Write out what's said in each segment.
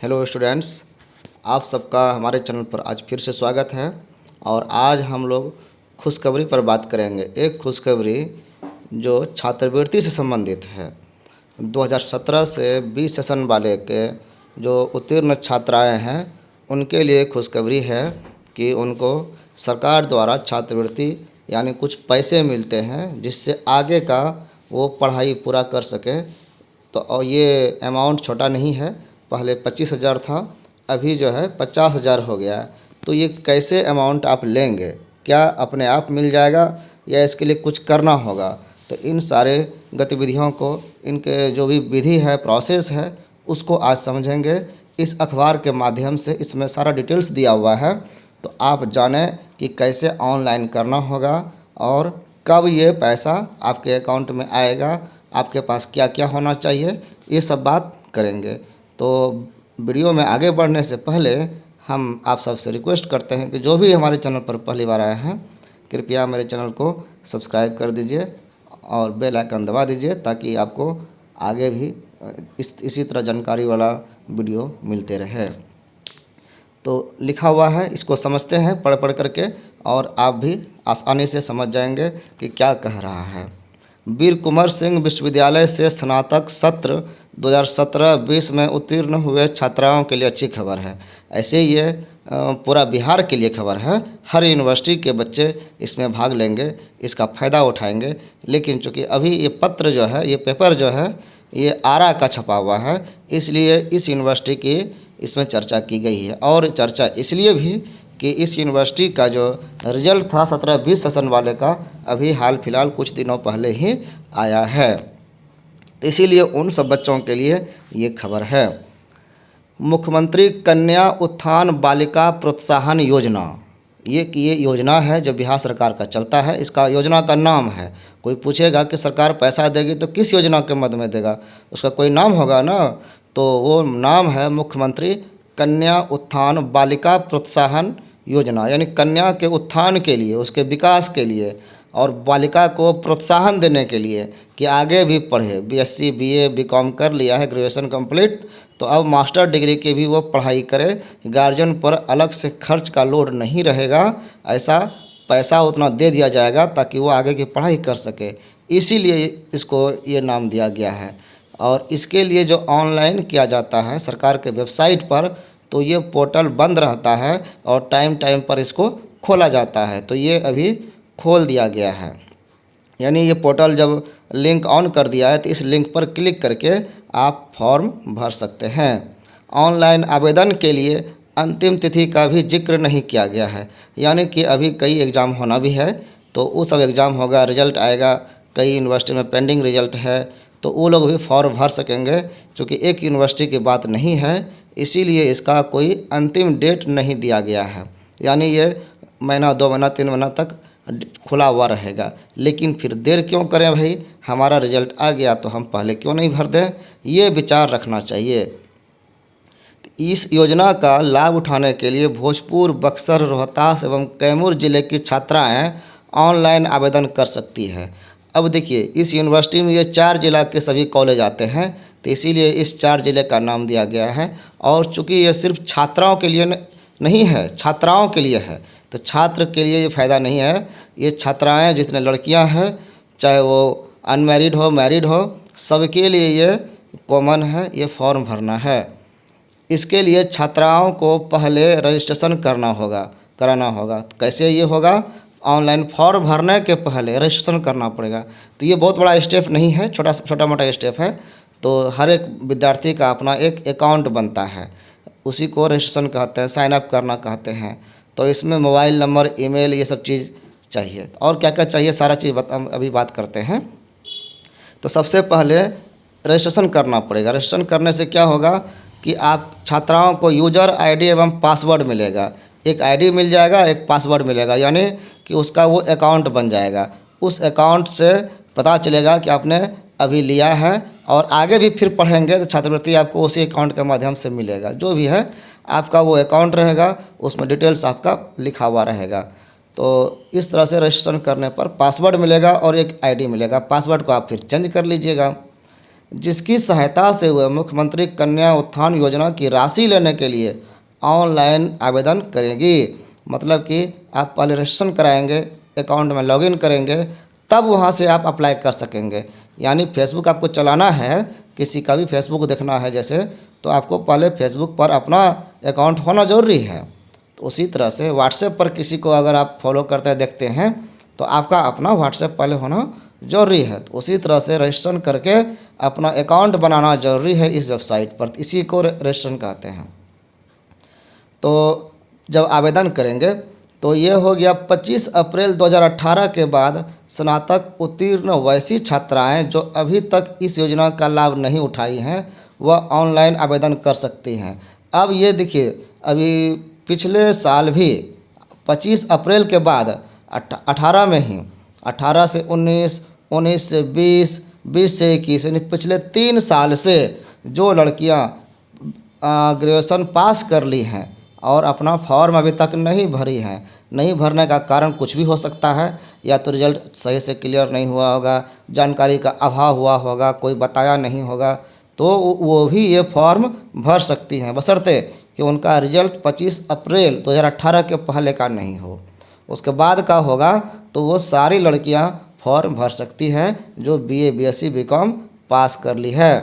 Hello students, आप सबका हमारे चैनल पर आज फिर से स्वागत है। और आज हम लोग खुशखबरी पर बात करेंगे। एक खुशखबरी जो छात्रवृत्ति से संबंधित है। 2017 से 20 सेशन वाले के जो उत्तीर्ण छात्राएं हैं उनके लिए खुशखबरी है कि उनको सरकार द्वारा छात्रवृत्ति यानी कुछ पैसे मिलते हैं जिससे आगे का वो पढ़ाई पूरा कर सके। तो ये अमाउंट छोटा नहीं है, पहले 25,000 था, अभी जो है 50,000 हो गया है। तो ये कैसे अमाउंट आप लेंगे, क्या अपने आप मिल जाएगा या इसके लिए कुछ करना होगा? तो इन सारे गतिविधियों को, इनके जो भी विधि है, प्रोसेस है, उसको आज समझेंगे इस अखबार के माध्यम से। इसमें सारा डिटेल्स दिया हुआ है, तो आप जानें कि कैसे ऑनलाइन करना होगा और कब ये पैसा आपके अकाउंट में आएगा, आपके पास क्या क्या होना चाहिए, ये सब बात करेंगे। तो वीडियो में आगे बढ़ने से पहले हम आप सबसे रिक्वेस्ट करते हैं कि जो भी हमारे चैनल पर पहली बार आए हैं कृपया मेरे चैनल को सब्सक्राइब कर दीजिए और बेल आइकन दबा दीजिए ताकि आपको आगे भी इसी तरह जानकारी वाला वीडियो मिलते रहे। तो लिखा हुआ है, इसको समझते हैं पढ़ पढ़ करके, और आप भी आसानी से समझ जाएंगे कि क्या कह रहा है। वीर कुंवर सिंह विश्वविद्यालय से स्नातक सत्र 2017-20 में उत्तीर्ण हुए छात्राओं के लिए अच्छी खबर है। ऐसे ये पूरा बिहार के लिए खबर है। हर यूनिवर्सिटी के बच्चे इसमें भाग लेंगे, इसका फ़ायदा उठाएंगे। लेकिन चूँकि अभी ये पत्र जो है, ये पेपर जो है, ये आरा का छपा हुआ है, इसलिए इस यूनिवर्सिटी की इसमें चर्चा की गई है। और चर्चा इसलिए भी कि इस यूनिवर्सिटी का जो रिजल्ट था 17-20 सेशन वाले का अभी हाल फिलहाल कुछ दिनों पहले ही आया है, तो इसीलिए उन सब बच्चों के लिए ये खबर है। मुख्यमंत्री कन्या उत्थान बालिका प्रोत्साहन योजना, ये योजना है जो बिहार सरकार का चलता है। इसका योजना का नाम है, कोई पूछेगा कि सरकार पैसा देगी तो किस योजना के मद में देगा, उसका कोई नाम होगा ना। तो वो नाम है मुख्यमंत्री कन्या उत्थान बालिका प्रोत्साहन योजना, यानी कन्या के उत्थान के लिए, उसके विकास के लिए और बालिका को प्रोत्साहन देने के लिए कि आगे भी पढ़े। बीएससी बीए बीकॉम कर लिया है, ग्रेजुएशन कंप्लीट, तो अब मास्टर डिग्री की भी वो पढ़ाई करे। गार्जियन पर अलग से खर्च का लोड नहीं रहेगा, ऐसा पैसा उतना दे दिया जाएगा ताकि वो आगे की पढ़ाई कर सके। इसीलिए इसको ये नाम दिया गया है। और इसके लिए जो ऑनलाइन किया जाता है सरकार के वेबसाइट पर, तो ये पोर्टल बंद रहता है और टाइम टाइम पर इसको खोला जाता है। तो ये अभी खोल दिया गया है, यानी ये पोर्टल जब लिंक ऑन कर दिया है तो इस लिंक पर क्लिक करके आप फॉर्म भर सकते हैं। ऑनलाइन आवेदन के लिए अंतिम तिथि का भी जिक्र नहीं किया गया है, यानी कि अभी कई एग्ज़ाम होना भी है, तो वो सब एग्ज़ाम होगा, रिजल्ट आएगा। कई यूनिवर्सिटी में पेंडिंग रिजल्ट है, तो वो लोग भी फॉर्म भर सकेंगे। क्योंकि एक यूनिवर्सिटी की बात नहीं है, इसीलिए इसका कोई अंतिम डेट नहीं दिया गया है, यानी ये महीना 2 महीना 3 महीना तक खुला हुआ रहेगा। लेकिन फिर देर क्यों करें भाई, हमारा रिजल्ट आ गया तो हम पहले क्यों नहीं भर दें, ये विचार रखना चाहिए। इस योजना का लाभ उठाने के लिए भोजपुर, बक्सर, रोहतास एवं कैमूर जिले की छात्राएं ऑनलाइन आवेदन कर सकती है। अब देखिए, इस यूनिवर्सिटी में ये 4 जिला के सभी कॉलेज आते हैं, तो इसीलिए इस 4 जिले का नाम दिया गया है। और चूँकि ये सिर्फ छात्राओं के लिए नहीं है, छात्राओं के लिए है, तो छात्र के लिए ये फ़ायदा नहीं है। ये छात्राएं जितने लड़कियां हैं, चाहे वो अनमैरिड हो मैरिड हो, सबके लिए ये कॉमन है, ये फॉर्म भरना है। इसके लिए छात्राओं को पहले रजिस्ट्रेशन कराना होगा। कैसे ये होगा? ऑनलाइन फॉर्म भरने के पहले रजिस्ट्रेशन करना पड़ेगा। तो ये बहुत बड़ा स्टेप नहीं है, छोटा मोटा स्टेप है। तो हर एक विद्यार्थी का अपना एक अकाउंट बनता है, उसी को रजिस्ट्रेशन कहते हैं, साइन अप करना कहते हैं। तो इसमें मोबाइल नंबर, ईमेल, ये सब चीज़ चाहिए। और क्या क्या चाहिए सारा चीज़ अभी बात करते हैं। तो सबसे पहले रजिस्ट्रेशन करना पड़ेगा। रजिस्ट्रेशन करने से क्या होगा कि आप छात्राओं को यूज़र आईडी एवं पासवर्ड मिलेगा। एक आईडी मिल जाएगा, एक पासवर्ड मिलेगा, यानी कि उसका वो अकाउंट बन जाएगा। उस अकाउंट से पता चलेगा कि आपने अभी लिया है, और आगे भी फिर पढ़ेंगे तो छात्रवृत्ति आपको उसी अकाउंट के माध्यम से मिलेगा। जो भी है आपका वो अकाउंट रहेगा, उसमें डिटेल्स आपका लिखा हुआ रहेगा। तो इस तरह से रजिस्ट्रेशन करने पर पासवर्ड मिलेगा और एक आईडी मिलेगा। पासवर्ड को आप फिर चेंज कर लीजिएगा। जिसकी सहायता से वह मुख्यमंत्री कन्या उत्थान योजना की राशि लेने के लिए ऑनलाइन आवेदन करेगी। मतलब कि आप पहले रजिस्ट्रेशन कराएंगे, अकाउंट में लॉगिन करेंगे, तब वहाँ से आप अप्लाई कर सकेंगे। यानी फेसबुक आपको चलाना है, किसी का भी फेसबुक देखना है जैसे, तो आपको पहले फेसबुक पर अपना अकाउंट होना ज़रूरी है। तो उसी तरह से व्हाट्सएप पर किसी को अगर आप फॉलो करते हैं देखते हैं तो आपका अपना व्हाट्सएप पहले होना ज़रूरी है। तो उसी तरह से रजिस्ट्रेशन करके अपना अकाउंट बनाना ज़रूरी है इस वेबसाइट पर, इसी को रजिस्ट्रेशन कहते हैं। तो जब आवेदन करेंगे तो ये हो गया 25 अप्रैल 2018 के बाद स्नातक उत्तीर्ण वैसी छात्राएं जो अभी तक इस योजना का लाभ नहीं उठाई हैं वह ऑनलाइन आवेदन कर सकती हैं। अब ये देखिए, अभी पिछले साल भी 25 अप्रैल के बाद 18 में ही 18 से 19, 19 से 20, 20 से 21, यानी पिछले 3 साल से जो लड़कियां ग्रेजुएशन पास कर ली हैं और अपना फॉर्म अभी तक नहीं भरी हैं, नहीं भरने का कारण कुछ भी हो सकता है, या तो रिजल्ट सही से क्लियर नहीं हुआ होगा, जानकारी का अभाव हुआ होगा, कोई बताया नहीं होगा, तो वो भी ये फॉर्म भर सकती हैं, बशर्ते कि उनका रिजल्ट 25 अप्रैल 2018 के पहले का नहीं हो। उसके बाद का होगा तो वो सारी लड़कियां फॉर्म भर सकती हैं जो BA BSc BCom पास कर ली है।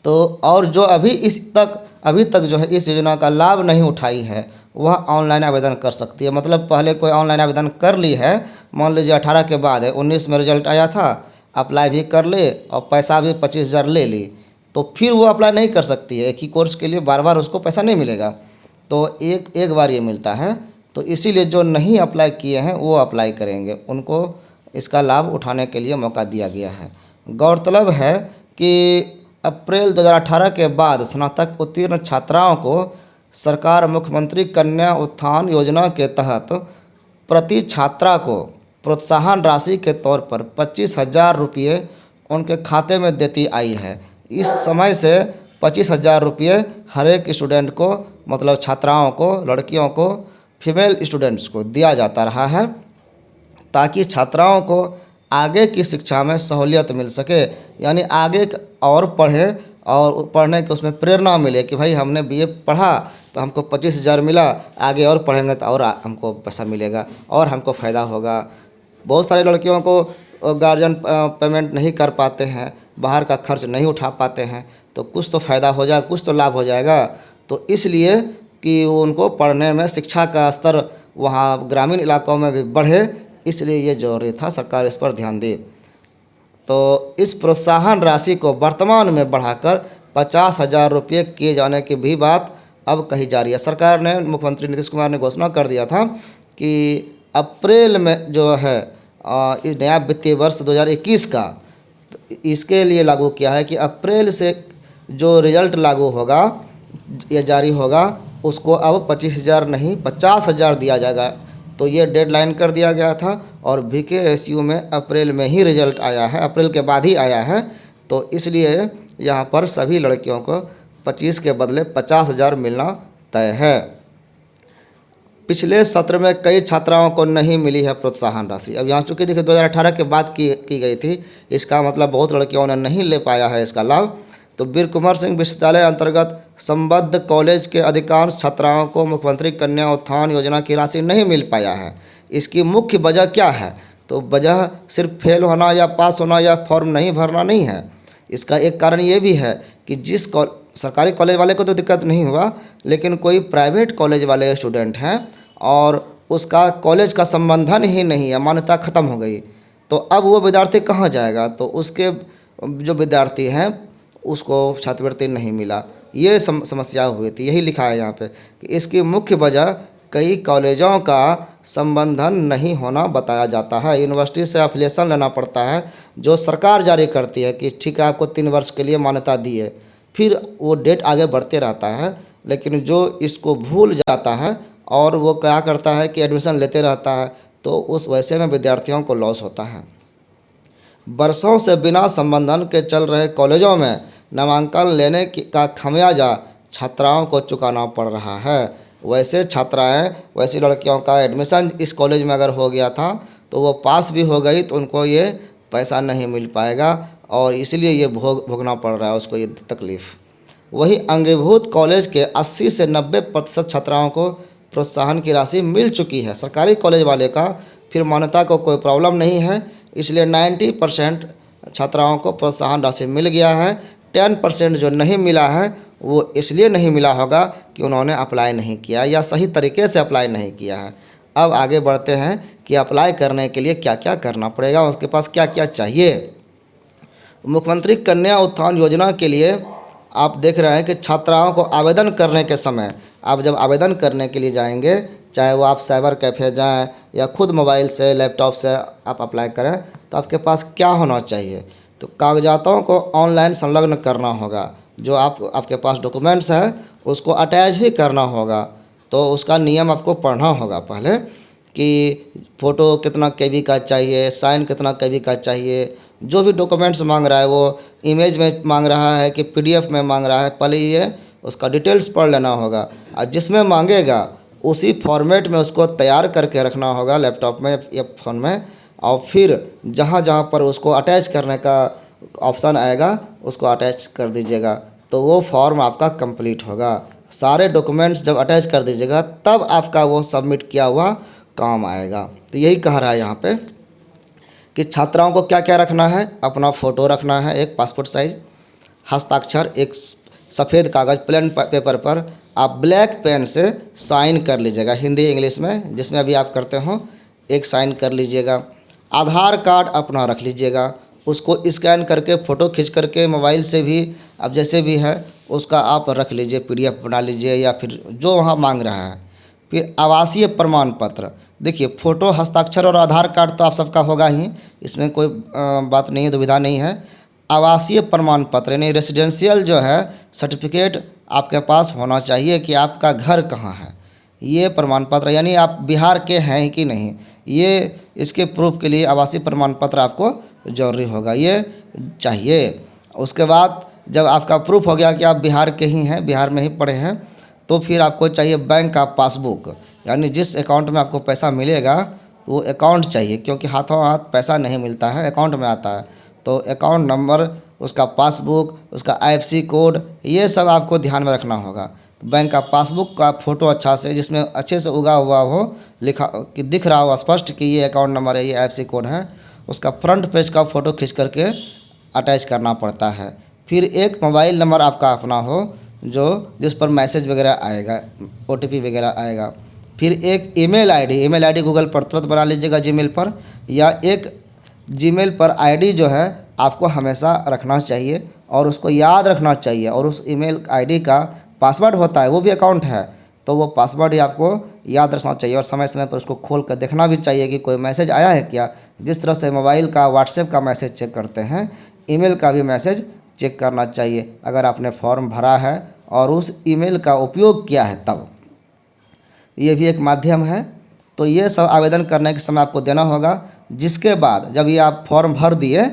तो और जो अभी तक जो है इस योजना का लाभ नहीं उठाई है वह ऑनलाइन आवेदन कर सकती है। मतलब पहले कोई ऑनलाइन आवेदन कर ली है, मान लीजिए 18 के बाद है, 19 में रिजल्ट आया था, अप्लाई भी कर ले और पैसा भी 25,000 ले ली, तो फिर वो अप्लाई नहीं कर सकती है। एक ही कोर्स के लिए बार बार उसको पैसा नहीं मिलेगा, तो एक बार ये मिलता है। तो इसीलिए जो नहीं अप्लाई किए हैं वो अप्लाई करेंगे, उनको इसका लाभ उठाने के लिए मौका दिया गया है। गौरतलब है कि अप्रैल 2018 के बाद स्नातक उत्तीर्ण छात्राओं को सरकार मुख्यमंत्री कन्या उत्थान योजना के तहत प्रति छात्रा को प्रोत्साहन राशि के तौर पर 25,000 रुपये उनके खाते में देती आई है। इस समय से 25,000 रुपये हर एक स्टूडेंट को, मतलब छात्राओं को, लड़कियों को, फीमेल स्टूडेंट्स को दिया जाता रहा है ताकि छात्राओं को आगे की शिक्षा में सहूलियत मिल सके, यानी आगे और पढ़े और पढ़ने की उसमें प्रेरणा मिले कि भाई हमने BA पढ़ा तो हमको 25,000 मिला, आगे और पढ़ेंगे तो और हमको पैसा मिलेगा और हमको फ़ायदा होगा। बहुत सारी लड़कियों को गार्जियन पेमेंट नहीं कर पाते हैं, बाहर का खर्च नहीं उठा पाते हैं, तो कुछ तो फ़ायदा हो जाएगा, कुछ तो लाभ हो जाएगा। तो इसलिए कि उनको पढ़ने में शिक्षा का स्तर वहाँ ग्रामीण इलाकों में भी बढ़े, इसलिए ये ज़रूरी था, सरकार इस पर ध्यान दे। तो इस प्रोत्साहन राशि को वर्तमान में बढ़ाकर 50,000 रुपये किए जाने की भी बात अब कही जा रही है। सरकार ने, मुख्यमंत्री नीतीश कुमार ने घोषणा कर दिया था कि अप्रैल में जो है इस नया वित्तीय वर्ष 2021 का, इसके लिए लागू किया है कि अप्रैल से जो रिजल्ट लागू होगा या जारी होगा उसको अब 25,000 नहीं 50,000 दिया जाएगा। तो ये डेडलाइन कर दिया गया था और VKSU में अप्रैल में ही रिजल्ट आया है, अप्रैल के बाद ही आया है। तो इसलिए यहाँ पर सभी लड़कियों को 25 के बदले 50,000 मिलना तय है। पिछले सत्र में कई छात्राओं को नहीं मिली है प्रोत्साहन राशि। अब यहाँ चूँकि देखिए 2018 के बाद की गई थी, इसका मतलब बहुत लड़कियों ने नहीं ले पाया है इसका लाभ। तो वीर कुंवर सिंह विश्वविद्यालय अंतर्गत संबद्ध कॉलेज के अधिकांश छात्राओं को मुख्यमंत्री कन्या उत्थान योजना की राशि नहीं मिल पाया है। इसकी मुख्य वजह क्या है? तो वजह सिर्फ फेल होना या पास होना या फॉर्म नहीं भरना नहीं है। इसका एक कारण ये भी है कि सरकारी कॉलेज वाले को तो दिक्कत नहीं हुआ, लेकिन कोई प्राइवेट कॉलेज वाले स्टूडेंट हैं और उसका कॉलेज का संबंधन ही नहीं है, मान्यता ख़त्म हो गई, तो अब वो विद्यार्थी कहाँ जाएगा? तो उसके जो विद्यार्थी हैं उसको छात्रवृत्ति नहीं मिला, ये समस्या हुई थी। यही लिखा है यहाँ पे कि इसकी मुख्य वजह कई कॉलेजों का संबंधन नहीं होना बताया जाता है। यूनिवर्सिटी से एफिलिएशन लेना पड़ता है जो सरकार जारी करती है कि ठीक है आपको 3 वर्ष के लिए मान्यता दी है, फिर वो डेट आगे बढ़ते रहता है। लेकिन जो इसको भूल जाता है और वो क्या करता है कि एडमिशन लेते रहता है, तो उस वैसे में विद्यार्थियों को लॉस होता है। बरसों से बिना संबंधन के चल रहे कॉलेजों में नामांकन लेने का खमियाजा छात्राओं को चुकाना पड़ रहा है। वैसी लड़कियों का एडमिशन इस कॉलेज में अगर हो गया था तो वो पास भी हो गई तो उनको ये पैसा नहीं मिल पाएगा और इसलिए ये भोगना पड़ रहा है उसको ये तकलीफ़। वही अंगीभूत कॉलेज के 80 से 90% छात्राओं को प्रोत्साहन की राशि मिल चुकी है। सरकारी कॉलेज वाले का फिर मान्यता को कोई प्रॉब्लम नहीं है, इसलिए 90% छात्राओं को प्रोत्साहन राशि मिल गया है। 10% जो नहीं मिला है वो इसलिए नहीं मिला होगा कि उन्होंने अप्लाई नहीं किया या सही तरीके से अप्लाई नहीं किया है। अब आगे बढ़ते हैं कि अप्लाई करने के लिए क्या क्या करना पड़ेगा, उसके पास क्या क्या चाहिए। मुख्यमंत्री कन्या उत्थान योजना के लिए आप देख रहे हैं कि छात्राओं को आवेदन करने के समय, आप जब आवेदन करने के लिए जाएंगे, चाहे वो आप साइबर कैफ़े जाएं या खुद मोबाइल से लैपटॉप से आप अप्लाई करें, तो आपके पास क्या होना चाहिए। तो कागजातों को ऑनलाइन संलग्न करना होगा। जो आपके पास डॉक्यूमेंट्स है उसको अटैच भी करना होगा। तो उसका नियम आपको पढ़ना होगा पहले कि फ़ोटो कितना केबी का चाहिए, साइन कितना केबी का चाहिए, जो भी डॉक्यूमेंट्स मांग रहा है वो इमेज में मांग रहा है कि पीडीएफ में मांग रहा है, पहले ये उसका डिटेल्स पढ़ लेना होगा। और जिसमें मांगेगा उसी फॉर्मेट में उसको तैयार करके रखना होगा लैपटॉप में या फ़ोन में, और फिर जहाँ जहाँ पर उसको अटैच करने का ऑप्शन आएगा उसको अटैच कर दीजिएगा, तो वो फॉर्म आपका कंप्लीट होगा। सारे डॉक्यूमेंट्स जब अटैच कर दीजिएगा तब आपका वो सबमिट किया हुआ काम आएगा। तो यही कह रहा है यहाँ पे कि छात्राओं को क्या क्या रखना है। अपना फ़ोटो रखना है, एक पासपोर्ट साइज, हस्ताक्षर, एक सफ़ेद कागज़ प्लेन पेपर पर आप ब्लैक पेन से साइन कर लीजिएगा, हिंदी इंग्लिश में जिसमें अभी आप करते हो, एक साइन कर लीजिएगा। आधार कार्ड अपना रख लीजिएगा, उसको स्कैन करके फ़ोटो खींच करके मोबाइल से भी अब जैसे भी है उसका आप रख लीजिए, पीडीएफ बना लीजिए या फिर जो वहाँ मांग रहा है। फिर आवासीय प्रमाण पत्र, देखिए फ़ोटो, हस्ताक्षर और आधार कार्ड तो आप सबका होगा ही, इसमें कोई बात नहीं है, दुविधा नहीं है। आवासीय प्रमाण पत्र यानी रेसिडेंशियल जो है सर्टिफिकेट आपके पास होना चाहिए कि आपका घर कहाँ है। ये प्रमाण पत्र यानी आप बिहार के हैं कि नहीं, ये इसके प्रूफ के लिए आवासीय प्रमाण पत्र आपको ज़रूरी होगा, ये चाहिए। उसके बाद जब आपका प्रूफ हो गया कि आप बिहार के ही हैं, बिहार में ही पढ़े हैं, तो फिर आपको चाहिए बैंक का पासबुक, यानी जिस अकाउंट में आपको पैसा मिलेगा वो अकाउंट चाहिए, क्योंकि हाथों हाथ पैसा नहीं मिलता है, अकाउंट में आता है। तो अकाउंट नंबर, उसका पासबुक, उसका आईएफएससी कोड, ये सब आपको ध्यान में रखना होगा। बैंक का पासबुक का फ़ोटो अच्छा से, जिसमें अच्छे से उगा हुआ हो, लिखा कि दिख रहा हो स्पष्ट कि ये अकाउंट नंबर है, ये आईएफएससी कोड है, उसका फ्रंट पेज का फ़ोटो खींच करके अटैच करना पड़ता है। फिर एक मोबाइल नंबर आपका अपना हो जो जिस पर मैसेज वगैरह आएगा, ओटीपी वगैरह आएगा। फिर एक ईमेल आईडी गूगल पर तुरंत बना लीजिएगा, जीमेल पर, या एक जीमेल पर आईडी जो है आपको हमेशा रखना चाहिए और उसको याद रखना चाहिए। और उस ईमेल आईडी का पासवर्ड होता है, वो भी अकाउंट है, तो वो पासवर्ड ही आपको याद रखना चाहिए और समय समय पर उसको खोल कर देखना भी चाहिए कि कोई मैसेज आया है क्या। जिस तरह से मोबाइल का व्हाट्सएप का मैसेज चेक करते हैं, ईमेल का भी मैसेज चेक करना चाहिए अगर आपने फॉर्म भरा है और उस ईमेल का उपयोग किया है तब। ये भी एक माध्यम है। तो ये सब आवेदन करने के समय आपको देना होगा। जिसके बाद जब ये आप फॉर्म भर दिए,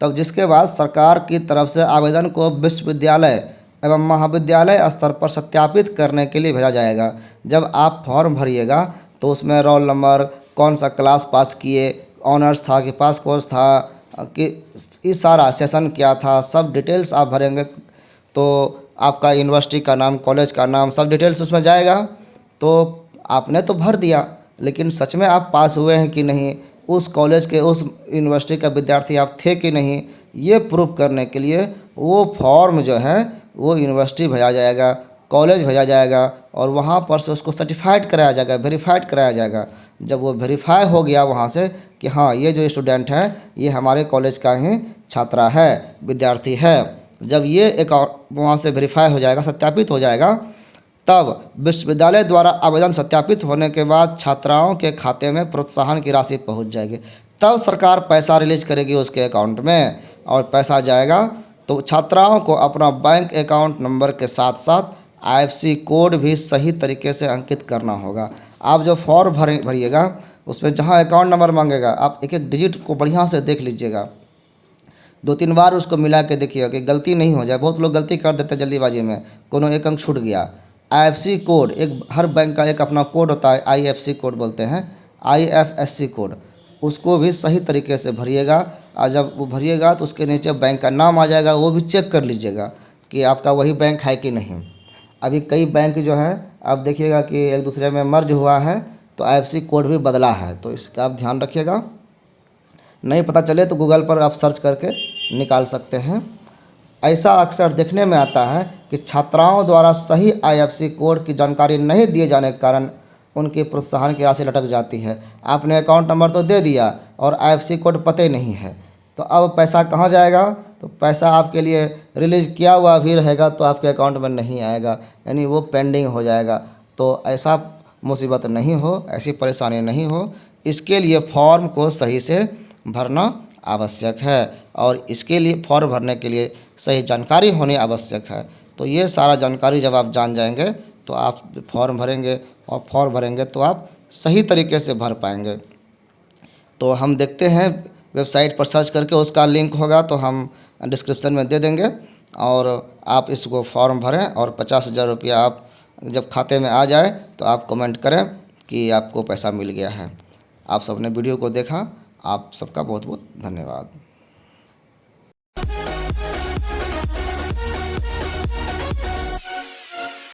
तब जिसके बाद सरकार की तरफ से आवेदन को विश्वविद्यालय एवं महाविद्यालय स्तर पर सत्यापित करने के लिए भेजा जाएगा। जब आप फॉर्म भरिएगा तो उसमें रोल नंबर, कौन सा क्लास पास किए, ऑनर्स था कि पास कोर्स था, कि इस सारा सेशन क्या था, सब डिटेल्स आप भरेंगे। तो आपका यूनिवर्सिटी का नाम, कॉलेज का नाम, सब डिटेल्स उसमें जाएगा। तो आपने तो भर दिया, लेकिन सच में आप पास हुए हैं कि नहीं, उस कॉलेज के, उस यूनिवर्सिटी का विद्यार्थी आप थे कि नहीं, ये प्रूफ करने के लिए वो फॉर्म जो है वो यूनिवर्सिटी भेजा जाएगा, कॉलेज भेजा जाएगा और वहाँ पर से उसको सर्टिफाइड कराया जाएगा, वेरीफाइड कराया जाएगा। जब वो वेरीफाई हो गया वहाँ से कि हाँ ये जो स्टूडेंट है ये हमारे कॉलेज का ही छात्रा है, विद्यार्थी है, जब ये एक वहाँ से वेरीफाई हो जाएगा, सत्यापित हो जाएगा, तब विश्वविद्यालय द्वारा आवेदन सत्यापित होने के बाद छात्राओं के खाते में प्रोत्साहन की राशि पहुंच जाएगी। तब सरकार पैसा रिलीज करेगी उसके अकाउंट में और पैसा जाएगा। तो छात्राओं को अपना बैंक अकाउंट नंबर के साथ साथ आईएफएससी कोड भी सही तरीके से अंकित करना होगा। आप जो फॉर्म भरिएगा उसमें जहाँ अकाउंट नंबर मांगेगा आप एक एक डिजिट को बढ़िया से देख लीजिएगा, 2-3 बार उसको मिला के देखिएगा कि गलती नहीं हो जाए। बहुत लोग गलती कर देते हैं जल्दीबाजी में, कोनो एक अंक छूट गया। आईएफएससी कोड, एक हर बैंक का एक अपना कोड होता है, आईएफएससी कोड बोलते हैं, आईएफएससी कोड, उसको भी सही तरीके से भरिएगा और जब वो भरिएगा तो उसके नीचे बैंक का नाम आ जाएगा, वो भी चेक कर लीजिएगा कि आपका वही बैंक है कि नहीं। अभी कई बैंक जो है आप देखिएगा कि एक दूसरे में मर्ज हुआ है, तो IFSC कोड भी बदला है, तो इसका आप ध्यान रखिएगा। नहीं पता चले तो गूगल पर आप सर्च करके निकाल सकते हैं। ऐसा अक्सर देखने में आता है कि छात्राओं द्वारा सही IFSC कोड की जानकारी नहीं दिए जाने के कारण उनकी प्रोत्साहन की राशि लटक जाती है। आपने अकाउंट नंबर तो दे दिया और IFSC कोड पता ही नहीं है, तो अब पैसा कहाँ जाएगा? तो पैसा आपके लिए रिलीज किया हुआ भी रहेगा तो आपके अकाउंट में नहीं आएगा, यानी वो पेंडिंग हो जाएगा। तो ऐसा मुसीबत नहीं हो, ऐसी परेशानी नहीं हो, इसके लिए फॉर्म को सही से भरना आवश्यक है और इसके लिए फॉर्म भरने के लिए सही जानकारी होनी आवश्यक है। तो ये सारा जानकारी जब आप जान जाएंगे तो आप फॉर्म भरेंगे, और फॉर्म भरेंगे तो आप सही तरीके से भर पाएंगे। तो हम देखते हैं, वेबसाइट पर सर्च करके उसका लिंक होगा तो हम डिस्क्रिप्शन में दे देंगे, और आप इसको फॉर्म भरें और 50,000 रुपया आप जब खाते में आ जाए तो आप कमेंट करें कि आपको पैसा मिल गया है। आप सबने वीडियो को देखा, आप सबका बहुत बहुत धन्यवाद।